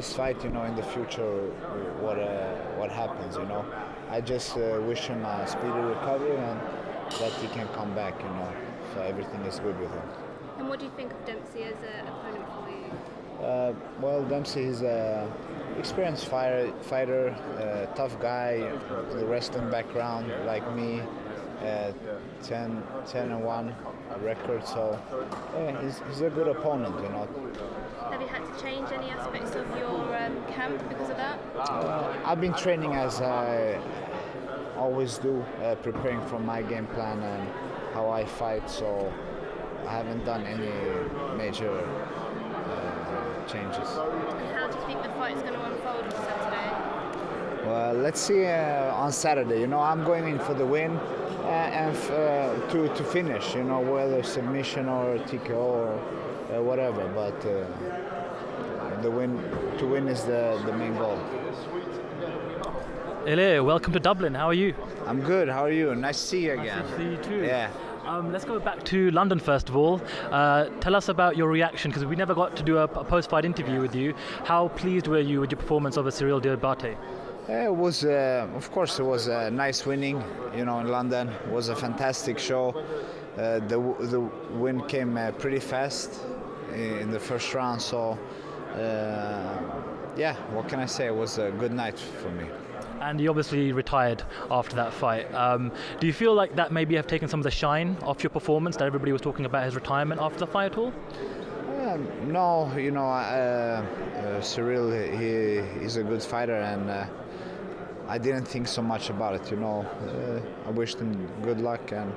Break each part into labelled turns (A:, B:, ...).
A: this fight, in the future, what happens, I just wish him a speedy recovery and that he can come back, so everything is good with him.
B: And what do you think of Dempsey as an opponent for you?
A: Well, Dempsey is an experienced fighter, tough guy, with a wrestling background like me, 10-1 record, so yeah, he's a good opponent,
B: Have you had to change any aspects of your camp because of that?
A: I've been training as I always do, preparing for my game plan and how I fight, so I haven't done any major changes.
B: And how do you think the fight is going to unfold on Saturday?
A: Well, let's see on Saturday. I'm going in for the win and to finish, whether submission or TKO or whatever, but to win is the main goal.
C: IIir, welcome to Dublin. How are you?
A: I'm good. How are you? Nice to see you again.
C: Nice to see you too.
A: Yeah.
C: Let's go back to London first of all. Tell us about your reaction, because we never got to do a post-fight interview with you. How pleased were you with your performance over Cyril Diabate?
A: It was, of course, it was a nice winning, in London. It was a fantastic show. The win came pretty fast in the first round, so yeah, what can I say? It was a good night for me.
C: And you obviously retired after that fight. Do you feel like that maybe have taken some of the shine off your performance, that everybody was talking about his retirement after the fight at all?
A: No, Cyril, he's a good fighter, and I didn't think so much about it, I wished him good luck, and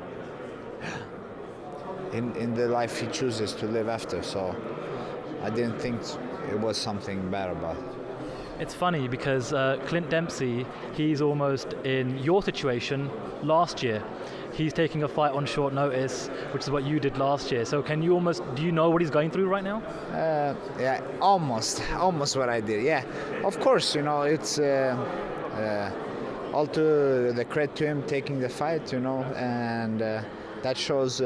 A: in the life he chooses to live after, so I didn't think it was something bad about it.
C: It's funny because Clint Dempsey, he's almost in your situation last year. He's taking a fight on short notice, which is what you did last year. So do you know what he's going through right now?
A: Yeah, almost what I did. Yeah, of course, it's all to the credit to him taking the fight, and that shows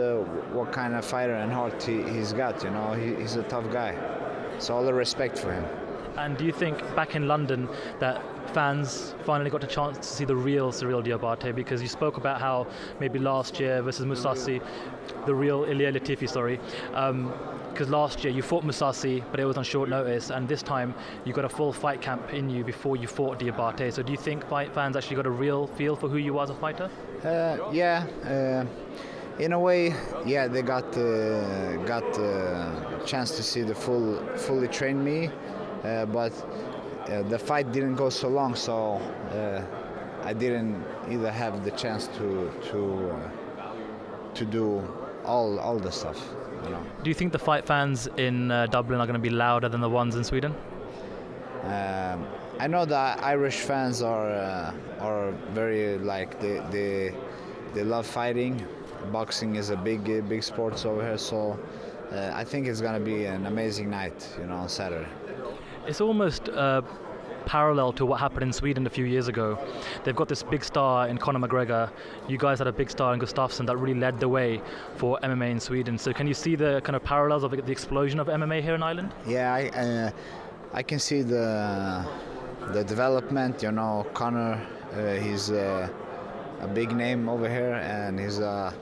A: what kind of fighter and heart he's got, he's a tough guy. So all the respect for him.
C: And do you think back in London that fans finally got a chance to see the real Cyril Diabate? Because you spoke about how maybe last year versus Mousasi, the real IIir Latifi, because last year you fought Mousasi, but it was on short notice, and this time you got a full fight camp in you before you fought Diabate. So do you think fight fans actually got a real feel for who you are as a fighter?
A: Yeah. In a way, yeah, they got a chance to see the fully trained me. But the fight didn't go so long, so I didn't either have the chance to do all the stuff.
C: Do you think the fight fans in Dublin are going to be louder than the ones in Sweden?
A: I know the Irish fans are very they love fighting. Boxing is a big sport over here, so I think it's going to be an amazing night, on Saturday.
C: It's almost parallel to what happened in Sweden a few years ago. They've got this big star in Conor McGregor. You guys had a big star in Gustafsson that really led the way for MMA in Sweden. So can you see the kind of parallels of the explosion of MMA here in Ireland?
A: Yeah, I can see the development. Conor, he's a big name over here, and I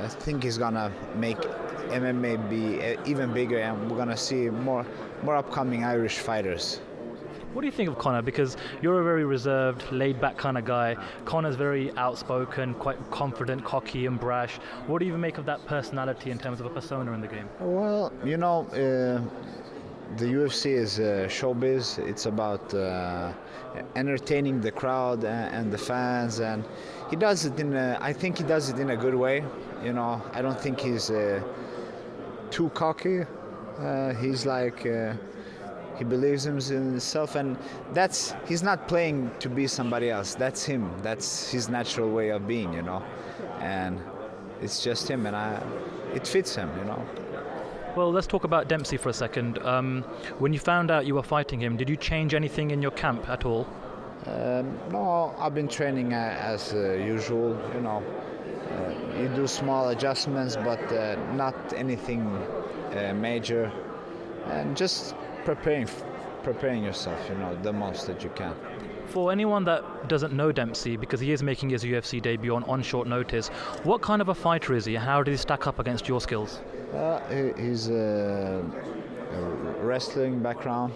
A: think he's gonna make MMA be even bigger, and we're gonna see more upcoming Irish fighters.
C: What do you think of Conor? Because you're a very reserved, laid-back kind of guy. Conor's very outspoken, quite confident, cocky and brash. What do you make of that personality in terms of a persona in the game?
A: Well, the UFC is showbiz. It's about entertaining the crowd and the fans, and he does it I think he does it in a good way. I don't think he's too cocky. He's he believes in himself, and he's not playing to be somebody else. That's him. That's his natural way of being, and it's just him, and it fits him,
C: Well, let's talk about Dempsey for a second. When you found out you were fighting him, did you change anything in your camp at all?
A: No, I've been training as usual, you do small adjustments, but not anything major, and just preparing yourself, the most that you can.
C: For anyone that doesn't know Dempsey, because he is making his UFC debut on short notice, what kind of a fighter is he? How does he stack up against your skills?
A: He's a wrestling background,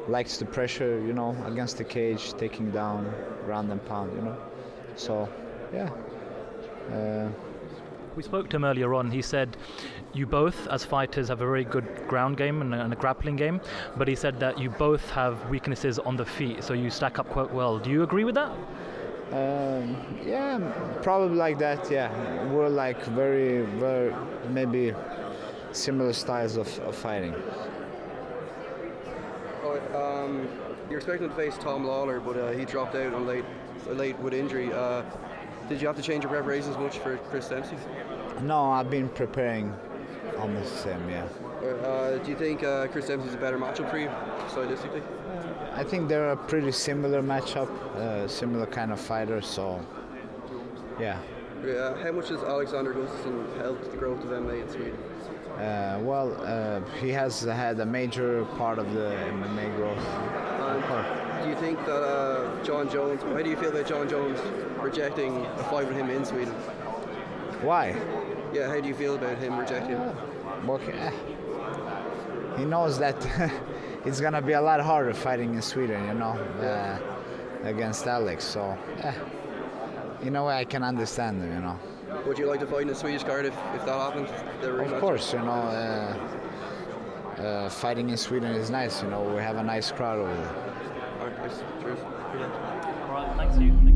A: likes the pressure, against the cage, taking down, ground and pound, So, yeah.
C: We spoke to him earlier on. He said you both, as fighters, have a very good ground game and a grappling game, but he said that you both have weaknesses on the feet, so you stack up quite well. Do you agree with that?
A: Yeah, probably like that, yeah. We're like very, very, maybe similar styles of fighting.
D: You're expecting to face Tom Lawler, but he dropped out on late with injury. Did you have to change your preparations much for Chris Dempsey?
A: No, I've been preparing almost the same, yeah.
D: Do you think Chris Dempsey is a better matchup for you, stylistically?
A: I think they're a pretty similar matchup, similar kind of fighter, so yeah.
D: How much has Alexander Gustafsson helped the growth of MMA in Sweden?
A: He has had a major part of the MMA growth.
D: Do you think that John Jones, how do you feel about John Jones rejecting a fight with him in Sweden?
A: Why?
D: Yeah, how do you feel about him rejecting?
A: He knows that it's gonna be a lot harder fighting in Sweden, against Alex. So, in a way, I can understand him,
D: Would you like to fight in a Swedish card if that happened?
A: Of course, fighting in Sweden is nice. We have a nice crowd over there.
D: All right, cheers.
C: All right, thanks you.